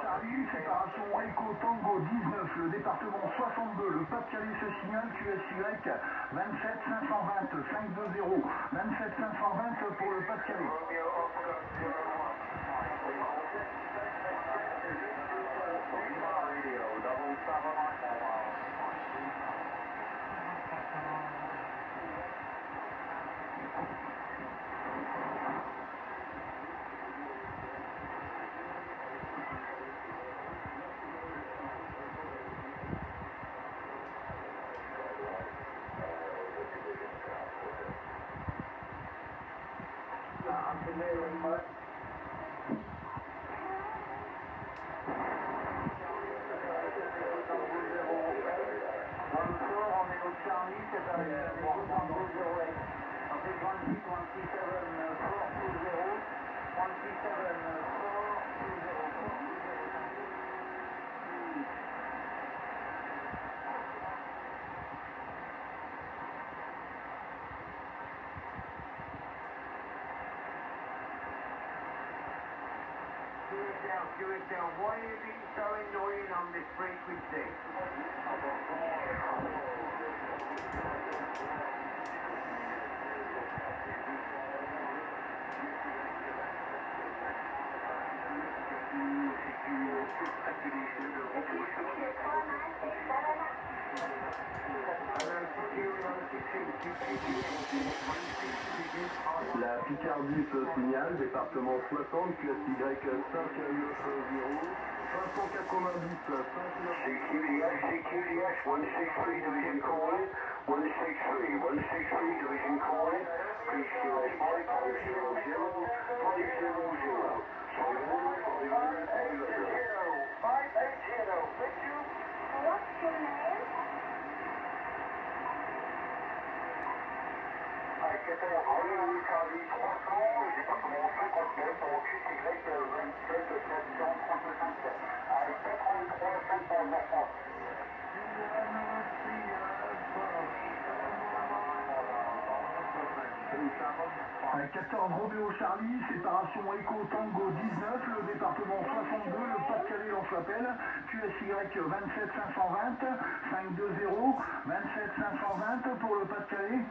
Charlie, séparation Echo Tango 19, le département 62, le Pas-de-Calais se signale, QSY 27 520 520, 27 520 pour le Pas-de-Calais. QSL, why are you being so annoying on this frequency? La Picardie se signale, département 60, QSY 590, 590, CQDS, 163 division calling, 163 division calling, please QS 500, 580, thank you. What's your name? Avec 14 Roméo Charlie, séparation Echo Tango 19, le département 62, le Pas-de-Calais Lens-Chapelle, QSY 27 520, 520, 27 520 pour le Pas-de-Calais.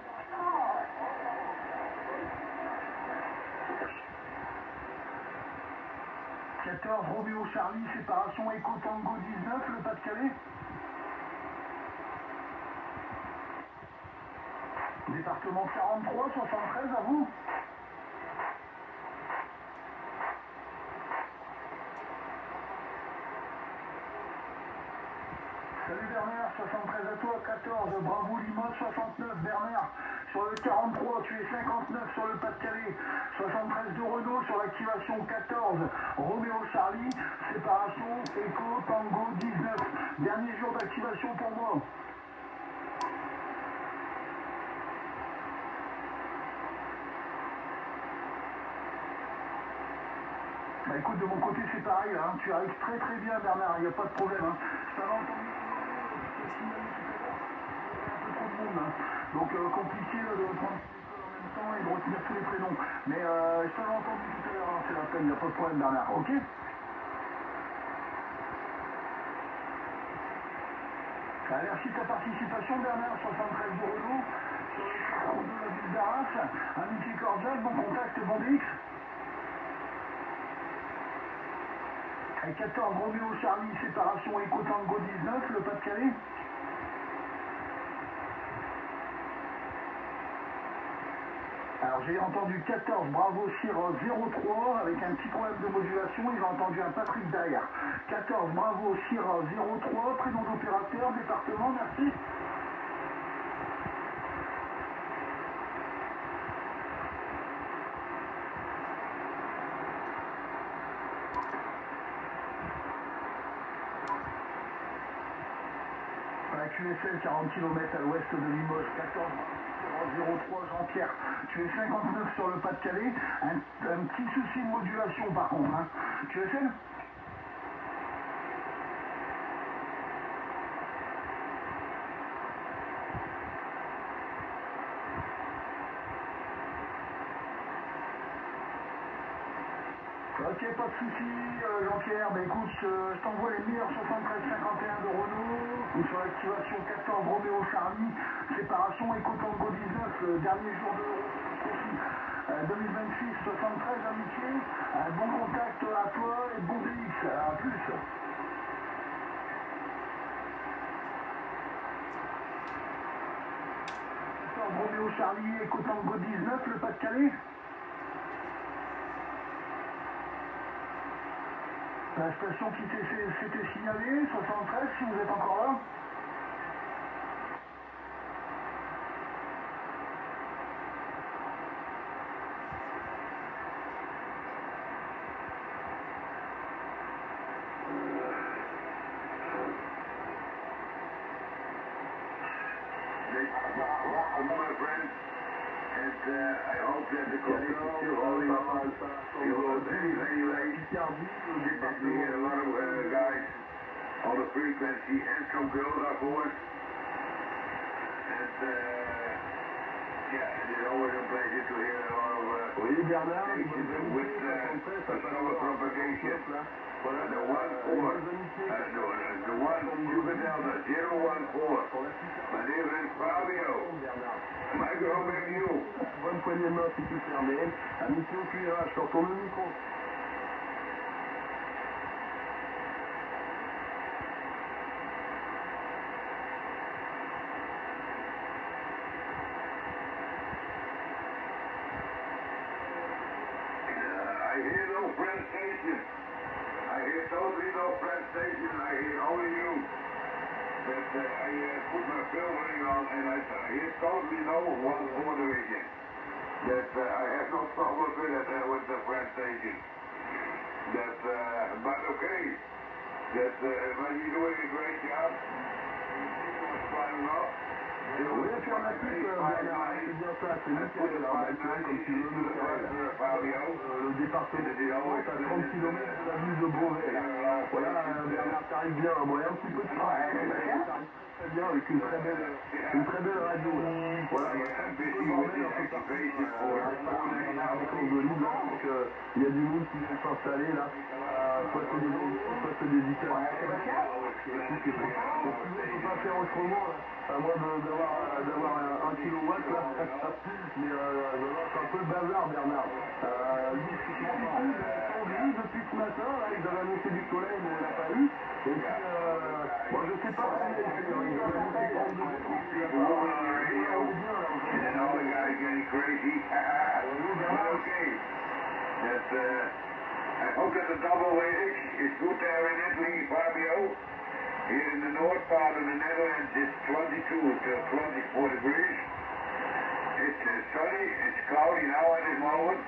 14 Roméo Charlie, séparation Echo Tango 19, le Pas-de-Calais. Département 43, 73 à vous. Salut Bernard, 73 à toi, 14, bravo Limoges, 69 Bernard, sur le 43, tu es 59 sur le Pas-de-Calais, 73 de Renault sur l'activation 14, Roméo Charlie, séparation Echo Tango 19, dernier jour d'activation pour moi. Bah écoute, de mon côté c'est pareil, hein. Tu arrives très très bien Bernard, il n'y a pas de problème. Hein. Je t'avais entendu un peu trop de monde, hein. Donc compliqué là, de prendre en même temps et de retenir tous les prénoms. Mais je t'avais entendu tout à l'heure, hein. C'est la peine, il n'y a pas de problème Bernard, ok? Ah, merci de ta participation Bernard, 73 de Renault, sur le 42 la ville d'Arras, amitié cordiale, bon contact, bon DX. 14 Roméo Charlie, séparation Echo Tango 19, le Pas-de-Calais. Alors j'ai entendu 14 Bravo Sierra 03 avec un petit problème de modulation, ils ont entendu un Patrick derrière. 14 Bravo Sierra 03, prénom d'opérateur, département, merci. QSL 40 km à l'ouest de Limoges, 14 03 Jean-Pierre, tu es 59 sur le Pas-de-Calais, un petit souci de modulation par contre, hein. QSL Ok, pas de soucis, Jean-Pierre. Bah écoute, je t'envoie les meilleurs 73-51 de Renault. Ou sur l'activation 14 Roméo Charlie. Séparation Eco Tango 19, le dernier jour de 2026, 73 amitié. Bon contact à toi et bon DX. À plus. Roméo Charlie, Eco Tango 19, le Pas-de-Calais. La station qui s'était signalée, 73, si vous êtes encore là. My friend, and I hope that the condition is still holding on. It was very, very late. We had a lot of guys on the frequency and some girls on board. And yeah, it is always a pleasure to hear a lot of stations with solar propagation. The 1-4, the 1 Sugar Delta 014. My name is Fabio. Microphone back to you. Bonne poignée de main si tu fermé. Amitié au cuirage, je retourne le micro. I hear no French station. I hear totally no French station. I hear only you. But I put my filtering on and I hear totally no 1-4 division. That I have no problem with the French station. That, but okay. That when you're doing a great job, it's fine enough. Oui, affirmatif, Bernard, c'est bien ça, c'est nickel. Alors, comme tu veux, le département, à 30 km de la ville de Beauvais. Voilà, Bernard, t'arrives bien. Bon, il y a un petit peu de travail, très bien, avec une très belle radio. Là. Voilà, il y a un petit peu de bordel un peu partout. Donc, il y a du monde qui vient s'installer là. Soit c'est des gens, soit c'est des Italiens. On ne peut pas faire autrement, à moins d'avoir 1 kilowatt là. Mais c'est un peu le bazar, Bernard. Depuis ce matin, là, ils avaient annoncé du soleil, mais on l'a pas eu. Et puis, moi je sais pas si and all the guys getting crazy. Okay. That, I hope that the double weightage is good there in Italy, Fabio. Here in the north part of the Netherlands, it's 22 to 24 degrees. It's sunny, it's cloudy now at this moment.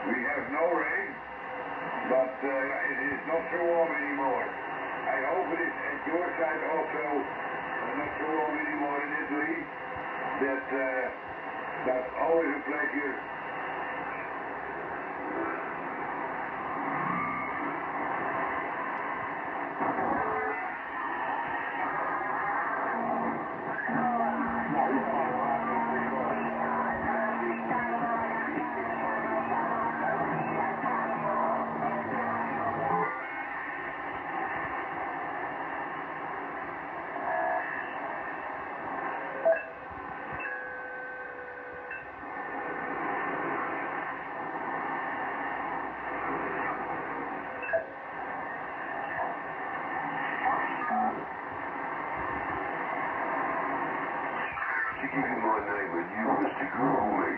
We have no rain, but it is not so warm anymore. I hope it is at your side also not so warm anymore in Italy. That's always a pleasure. To give you my name and you was to Google me,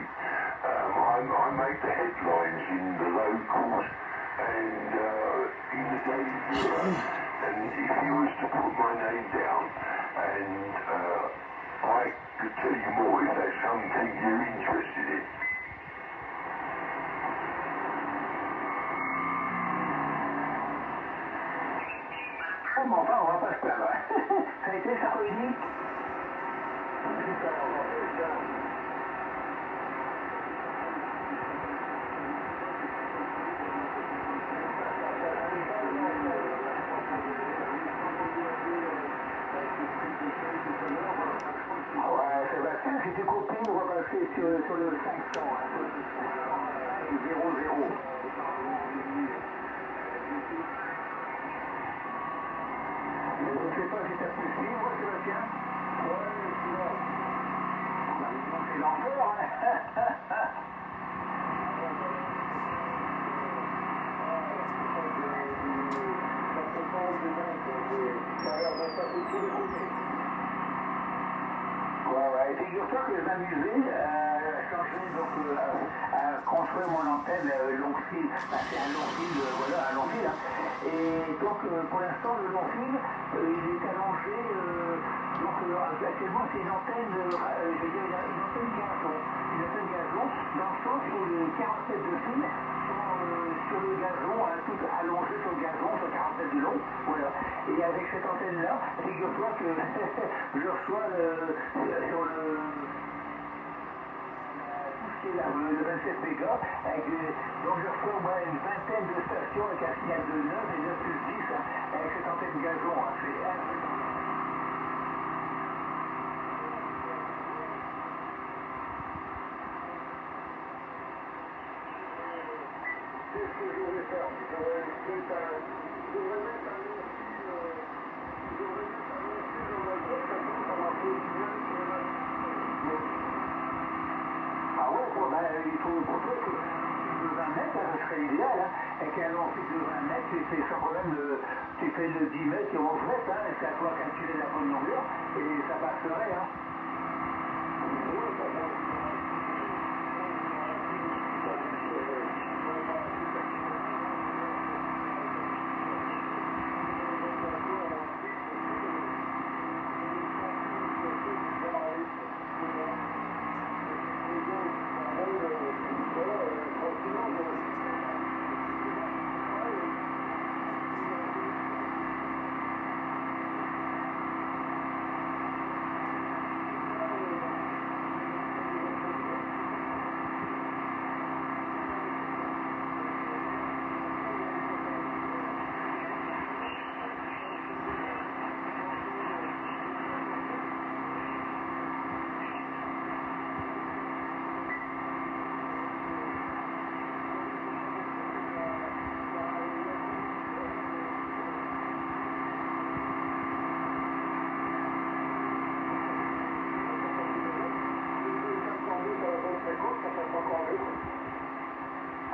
I made the headlines in the locals and in the Daily Mirror. And if you was to put my name down, and I could tell you more if that's something you're interested in. Bon, enfin, on va pas se plaindre. Ça a été ça réunit. Ouais, Sébastien, si tu copies, on va passer sur le 500. 0-0. Je ne sais pas si tu as pu suivre, Sébastien. Ouais, c'est là. C'est l'enfer, hein. Ouais, figure-toi que je m'amusais à changer, donc à construire mon antenne long fil. Enfin, c'est un long fil, voilà, un long fil. Hein. Et donc pour l'instant, le long fil, il est allongé. Donc actuellement, c'est une antenne, je veux dire, une antenne gazon. Une antenne gazon, dans le sens où les 40 mètres de fil sont sur le gazon, hein, tout allongé sur le gazon, sur 40 mètres de long. Voilà. Et avec cette antenne-là, figure-toi que je reçois sur le tout ce qui est là, le 27 mégas, donc je reçois au moins une vingtaine de stations avec un signal de 9 et 9 plus 10 hein, avec cette antenne gazon. Hein, c'est Qu'est-ce que je devrais faire? Je devrais mettre un long fil dans ma gauche, ça m'a fait bien sur la... ah ouais, bon, ben, il faut pour toi que de 20 mètres, ça serait idéal, hein, avec un long fil de 20 mètres, tu fais sans problème, tu fais le 10 mètres et 11 mètres, hein, c'est à toi calculer la bonne longueur, et ça passerait, hein.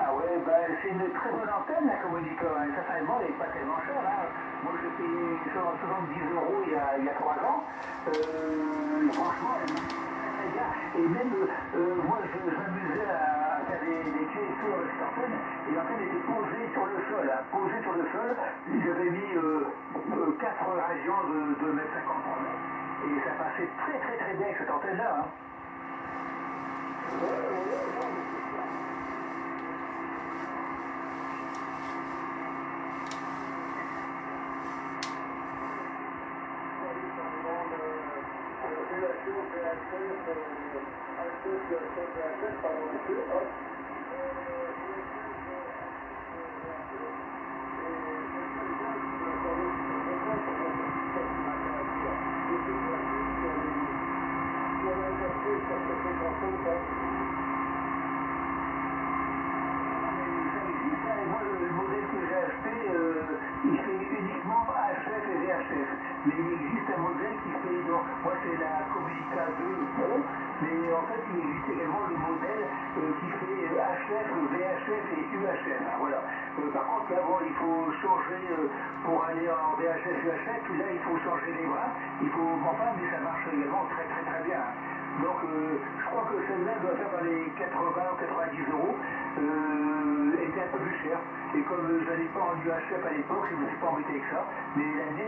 Ah ouais, ben, c'est une très bonne antenne, la Communica. Hein. Sincèrement, elle n'est pas tellement chère. Hein. Moi, je l'ai payé 70 € il y a 3 ans. Franchement, elle marche très bien. Et même, moi, je m'amusais à faire des clés sur cette antenne. Et l'antenne était posée sur le sol. Hein. Posée sur le sol. J'avais mis 4 régions de 2,53 m. Et ça passait très très très bien avec cette antenne-là. Hein. Moi, le modèle que j'ai acheté, il fait uniquement HF et VHF. Mais il existe un modèle qui fait, donc, moi c'est la Communica 2 Pro, mais en fait il existe également le modèle qui fait HF, VHF et UHF. Hein, voilà. Par contre, là, bon, il faut changer, pour aller en VHF, UHF, là il faut changer les bras, il faut, enfin, mais ça marche également très très très bien. Hein. Donc, je crois que celle-là doit faire dans les 80 ou 90 €. Était un peu plus cher. Et comme je n'allais pas en UHF à l'époque, je ne me suis pas embêté avec ça. Mais l'année,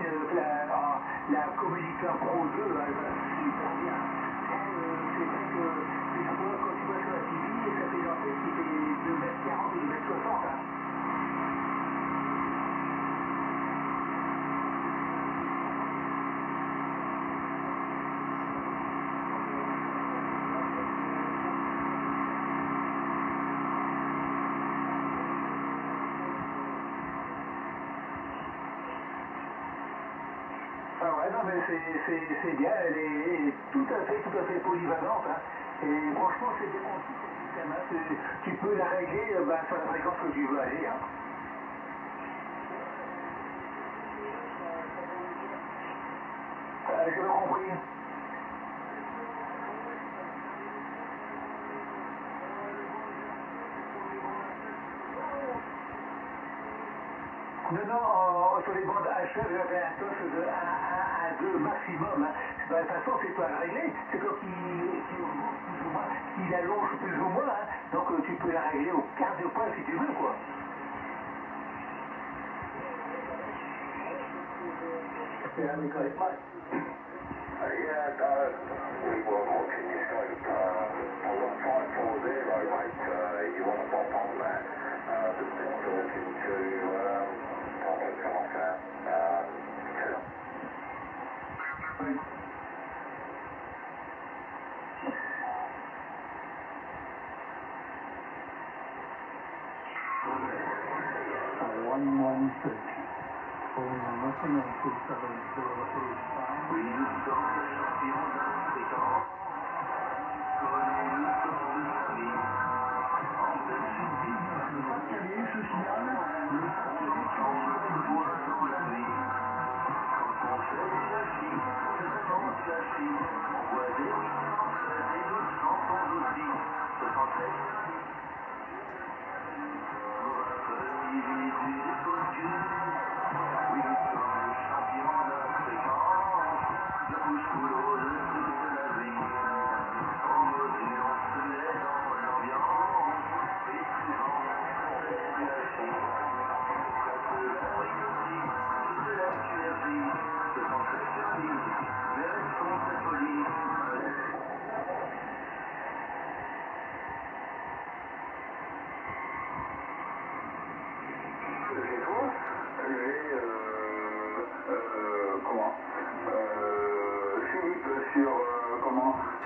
la Communica Pro 2, elle va super bien. C'est vrai que quand tu vas sur la TV, ça fait une antenne qui fait 2,40 m ou 2,60 m. Hein. Ah ouais, non, mais c'est bien, elle est tout à fait polyvalente. Hein. Et franchement, c'est bien conçu comme système. Hein. Tu peux la régler sur la fréquence que tu veux aller. Hein. j'ai pas compris. Non, sur les bandes HF, j'avais un TOF de 1 à 2 maximum. Hein. De toute façon, c'est toi à régler. C'est toi qui l'allonge plus ou moins. Hein. Donc tu peux la régler au quart de poil si tu veux, quoi. C'est un école. Yeah, we were watching your scope. I want 540, mate. You want to pop on that? Just been talking to Papa Carter.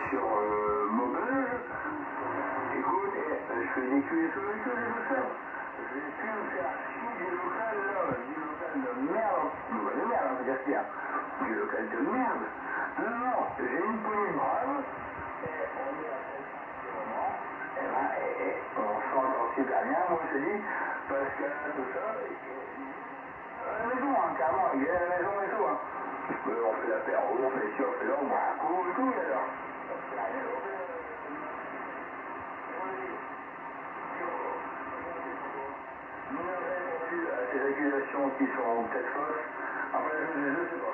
Sur mobile, écoute, je fais des culs sur le cul, je sais. Je vais plus me faire chier du local de merde, on va dire bien. Du local de merde. Non, j'ai une poignée de brave, et on est à ce moment, et on s'entend super bien, moi je te dis, parce que tout ça, à la maison, hein, carrément, il est à la maison et tout, hein. On fait l'apéro, on fait ci, on fait là, on boit un coup et tout, alors. Ces accusations qui sont peut-être fausses, après je sais pas,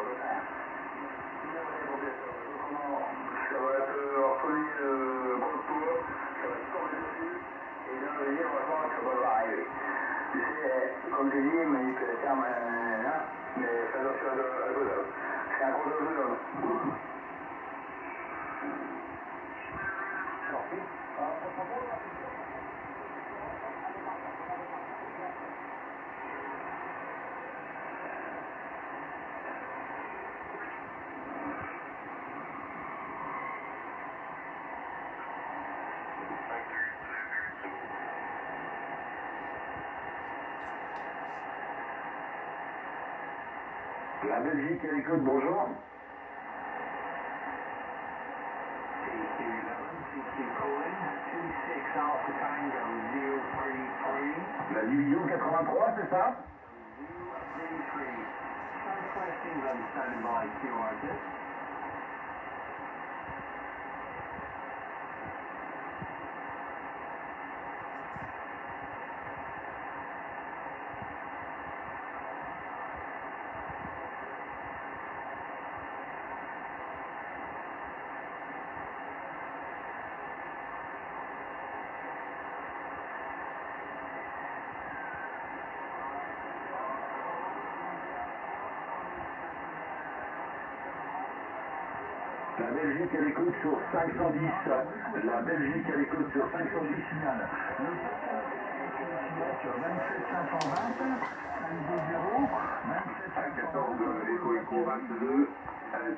ça va être reconnu contre toi, ça va te tomber dessus, et là je vais dire franchement que ça va pas arriver. Tu sais, comme tu dis, manipulateur, mais fais attention à toi, c'est un gros dos d'homme. La Belgique à l'écoute, bonjour. La division 83, c'est ça? La Belgique à l'écoute sur 510. La Belgique à l'écoute sur 510 signal. Sur 27 520, 520, 27 14 Echo Echo 22,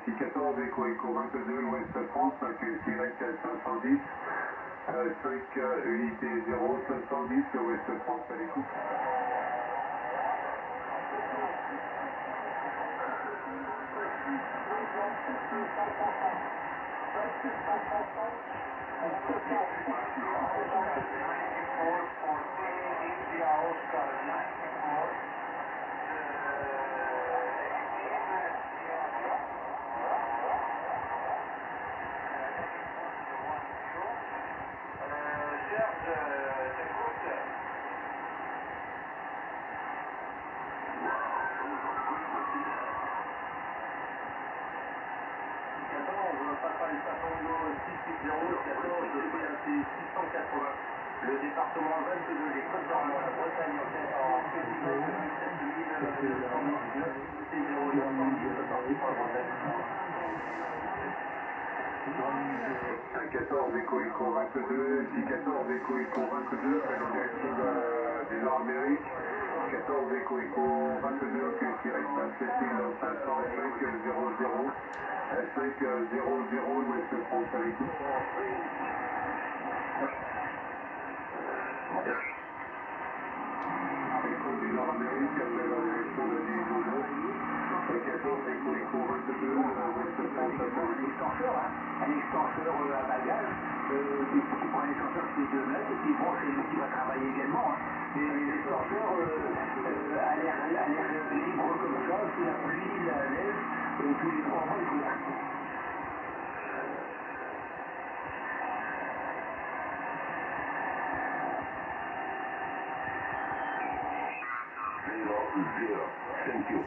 614 Echo Echo 22, Ouest France, 5 Y 510, 5 unité 0 510, Ouest France à l'écoute. Le département 22 des Côtes d'Armor, la Bretagne en tête en c'est 0,9 parti pour la Bretagne. A14 Echo Echo 22, J14 Echo Echo 22, en direction des Nord-Amériques. 14 Echo Echo 22, qui reste à 7505 00. 500 Ouest France à l'écoute. Echo du Nord-Amérique, après la direction de l'île 14 Echo Echo 22, Ouest France à l'écoute. Un extenseur à bagage, qui prend un extenseur qui est 2 mètres et qui branche et qui va travailler également. Et les extenseurs à l'air libre comme ça, sous la pluie, la neige, tous les 3 mois, il faut l'arrêter. Thank you.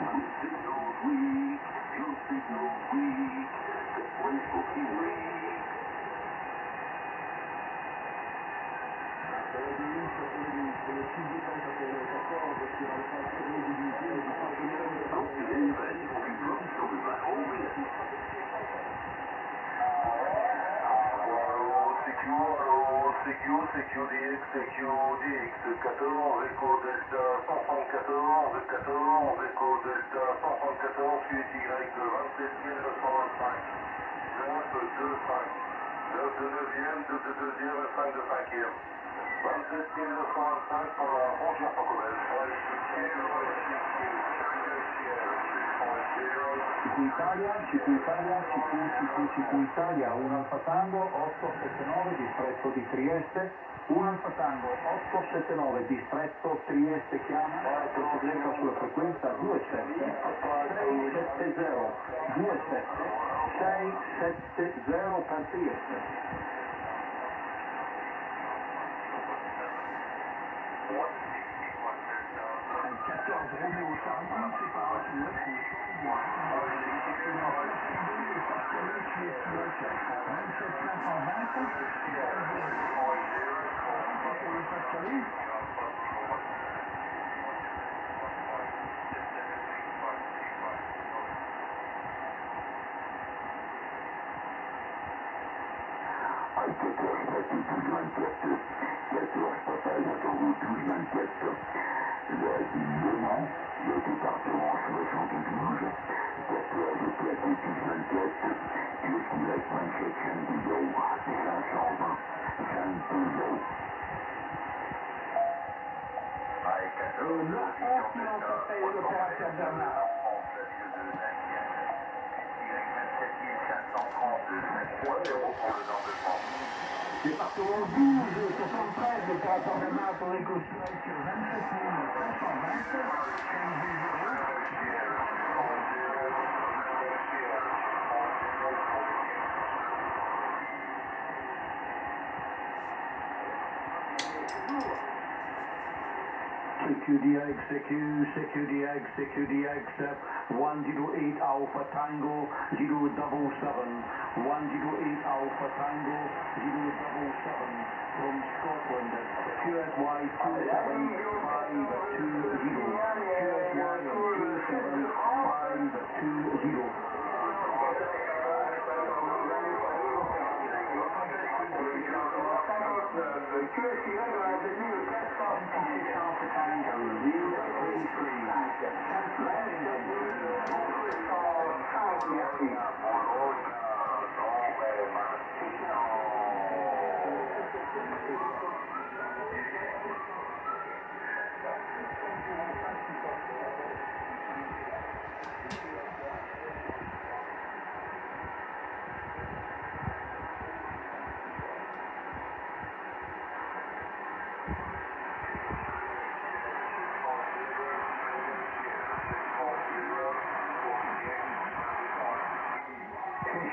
Good signal weak, good signal weak, the voice will be weak. CQDX, 14, Echo Delta 174, 14, Echo Delta 174, suite Y 27925, 9 de 5, 9 de 9e, 2 de 2e, 5 de 5e, 27925 pour la frontière franco-belge. CQ Italia, 1 Alfa Tango 879 distretto di Trieste, 1 Alfa Tango 879 distretto Trieste, chiama corrispondente sulla frequenza 27 670 27 670 per Trieste. 14 Romeo Charlie, séparation le département 72, 14 platitude 24, Tuesday 27 Sandido, 520, Sandido. l'opérateur Bernard. Département 12, 73, l'opérateur Bernard pour Echo Strike 27 CQDX, 108 Alpha Tango, 077, 108 Alpha Tango, 077, from Scotland, QSY 27520, QSY 27520.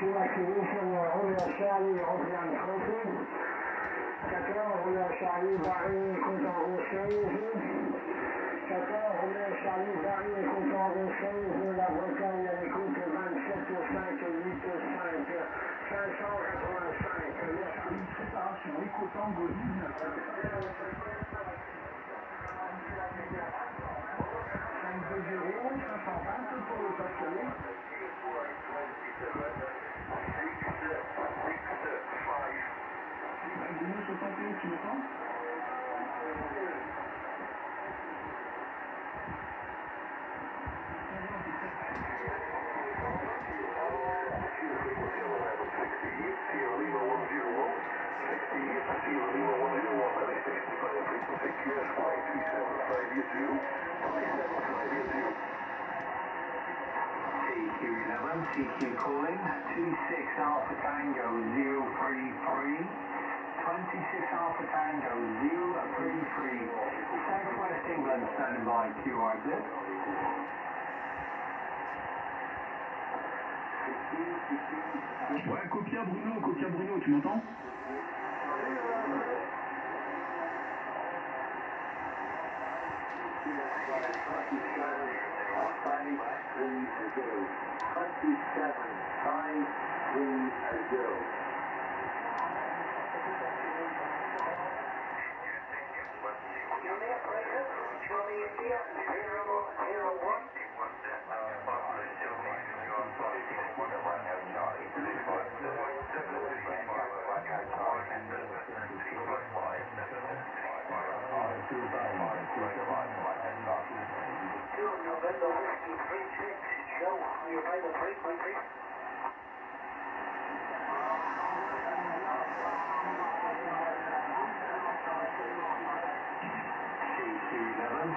Activation Romeo Charlie, Robian Crossing, 14 Romeo Charlie, Paris, compte en roue 16, 14 Romeo Charlie, Paris, compte en roue 16, la Bretagne à l'écoute 27 5 8 5, 585, Charlie, préparation, écoutant Tango 19. 5-0, 520 pour le Pas-de-Calais. Bruno 61, tu m'entends? CQ calling, 26 Alpha Tango 033, 26 Alpha Tango 033, Southwest England standing by QRZ. Ouais, Copia Bruno, tu m'entends?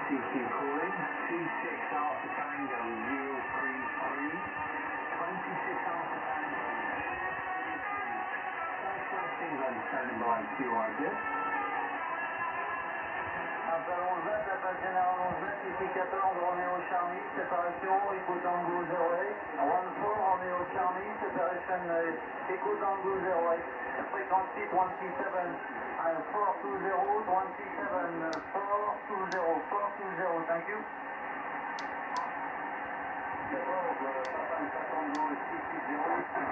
CQ calling, 26 Alpha Tango 033, 26 Alpha Tango 033, Southwest England standing by QRZ. Appel 11, appel général 11, ici 14, Roméo Charmy, séparation, Echo Tango 08, 14, Roméo Charmy, séparation, Echo Tango 08, frequency 27, 420, 27, 420, 420, thank you. 14, Papa Tango 660,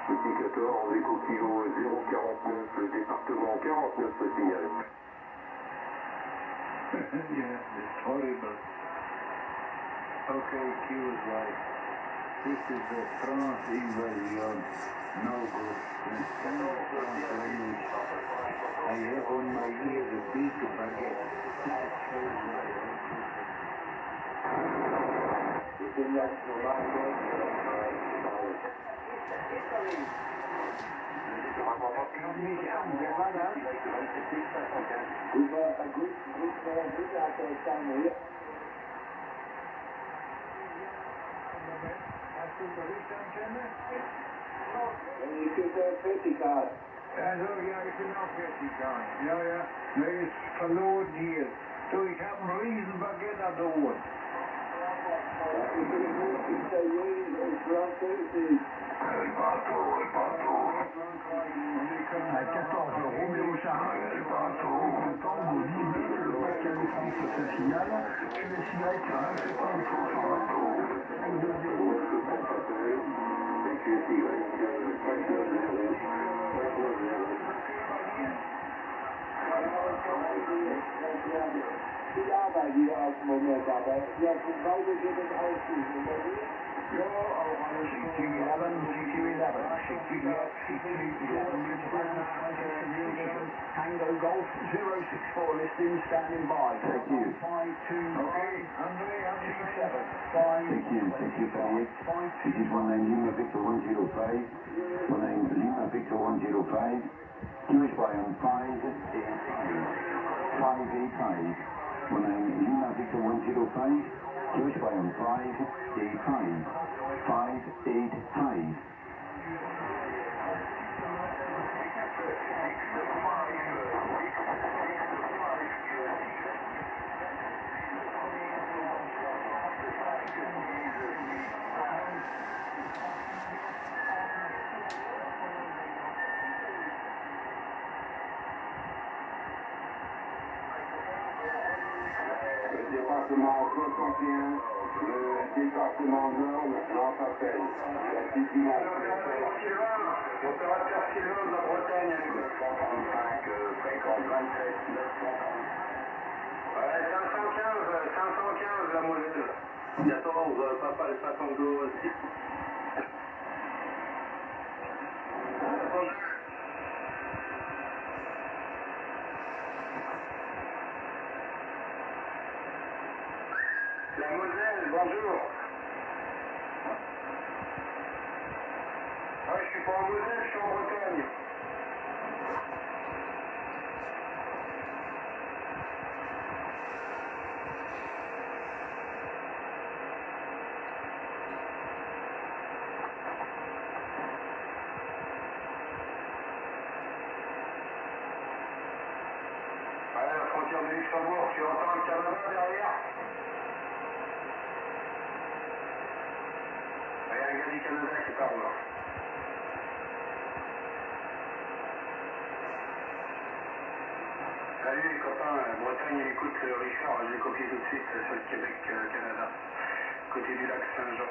Petit 14, Echo Kilo 049, le département 49 le signal. Yeah, it's horrible. Okay, Q is right. This is the France invasion. No good. France language. I have on my ear the big baguette. Le signal sur Marseille, You could go 50 cars. Ja, zo, ja, ik ben ook 50 cars. Ja, ja. Maar het is verloren hier. So, ik heb een riesen baguette aan de oor. À 14, Roméo Charmy, séparation, Tango 19, le Pas-de-Calais France sa finale, QSY Ja, bij die op het moment daarbij. Ja, voor beide zit het uitvoeren. CQ11, CQ11, Tango Golf 064 listing standing by. Thank you. 5-2. Okay, Andre, Thank you, 38. This is 19 Lima Victor 105. 19 Lima Victor 105. QSY on 585. 585. 19 Lima Victor 105. QSY on 585. 585. département 61, le département Nord, j'en s'appelle. La petite dimension. Opérateur Sylvain de la Bretagne. 935, fréquence 27, 930. Ouais, 515 la Moselle. 14, Papa le 52 aussi. La Moselle, bonjour. Ouais, je suis pas en Moselle, je suis en Bretagne. Ouais, la frontière du Luxembourg, tu entends le Canada derrière? Il y a un gars du Canada qui parle là. Salut les copains, Bretagne, il écoute Richard, je l'ai copié tout de suite sur le Québec-Canada, côté du lac Saint-Jean.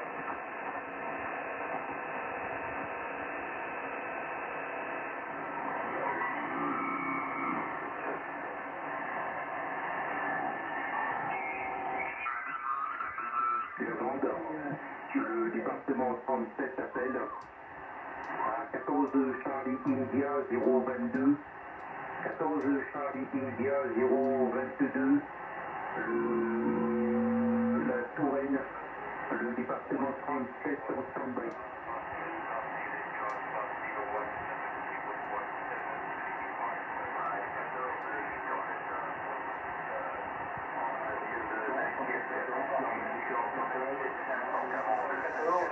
Le département 37 appelle à 14 Charlie India 022, 14 Charlie India 022, la Touraine, le département 37 en stand-by. Alors,